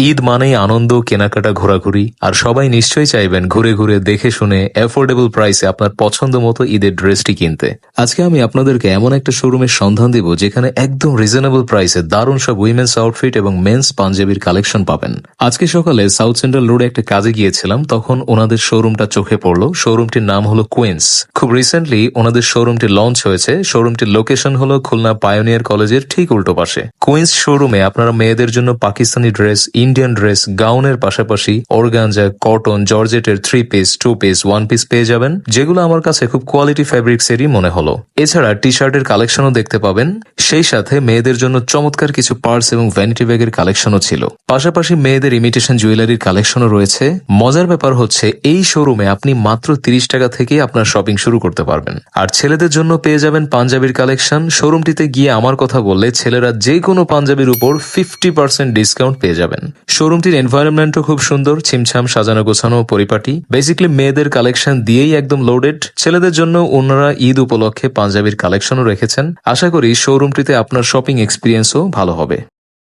ঈদ মানেই আনন্দ, কেনাকাটা, ঘোরাঘুরি, আর সবাই নিশ্চয়ই চাইবেন ঘুরে ঘুরে দেখে শুনে অ্যাফোর্ডেবল প্রাইসে আপনার পছন্দ মতো ঈদের ড্রেসটি কিনতে। আজকে আমি আপনাদেরকে এমন একটা শোরুমের সন্ধান দিব যেখানে একদম রিজনেবল প্রাইসে দারুণ সব উইমেন্স আউটফিট এবং মেন্স পাঞ্জাবির কালেকশন পাবেন। আজকে সকালে সাউথ সেন্ট্রাল রোডে একটা কাজে গিয়েছিলাম, তখন ওনাদের শোরুমটা চোখে পড়লো। শোরুমটির নাম হলো কুইন্স। খুব রিসেন্টলি ওনাদের শোরুমটি লঞ্চ হয়েছে। শোরুমটির লোকেশন হলো খুলনা পায়োনিয়ার কলেজের ঠিক উল্টো পাশে। কুইন্স শোরুমে আপনারা মেয়েদের জন্য পাকিস্তানি ড্রেস, ইন্ডিয়ান ড্রেস, গাউনের পাশাপাশি অর্গানজা, কটন, জর্জেটের 3 পিস, 2 পিস, 1 পিস পেয়ে যাবেন, যেগুলো আমার কাছে খুব কোয়ালিটি ফ্যাব্রিক্স এরই মনে হলো। এছাড়া টি শার্টের কালেকশনও দেখতে পাবেন। সেই সাথে মেয়েদের জন্য চমৎকার কিছু পার্স এবং ভ্যানিটি ব্যাগের কালেকশনও ছিল। পাশাপাশি মেয়েদের ইমিটেশন জুয়েলারির কালেকশনও রয়েছে। মজার ব্যাপার হচ্ছে এই শোরুমে আপনি মাত্র 30 টাকা থেকে আপনার শপিং শুরু করতে পারবেন। আর ছেলেদের জন্য পেয়ে যাবেন পাঞ্জাবির কালেকশন। শোরুমটিতে গিয়ে আমার কথা বললে ছেলেরা যে কোনো পাঞ্জাবির উপর 50% ডিসকাউন্ট পেয়ে যাবেন। শোরুমটির এনভায়রনমেন্টও খুব সুন্দর, ছিমছাম, সাজানো গোছানো, পরিপাটি। বেসিক্যালি মেয়েদের কালেকশন দিয়েই একদম লোডেড। ছেলেদের জন্য ওনারা ঈদ উপলক্ষে পাঞ্জাবির কালেকশনও রেখেছেন। আশা করি শোরুমটিতে আপনার শপিং এক্সপিরিয়েন্সও ভালো হবে।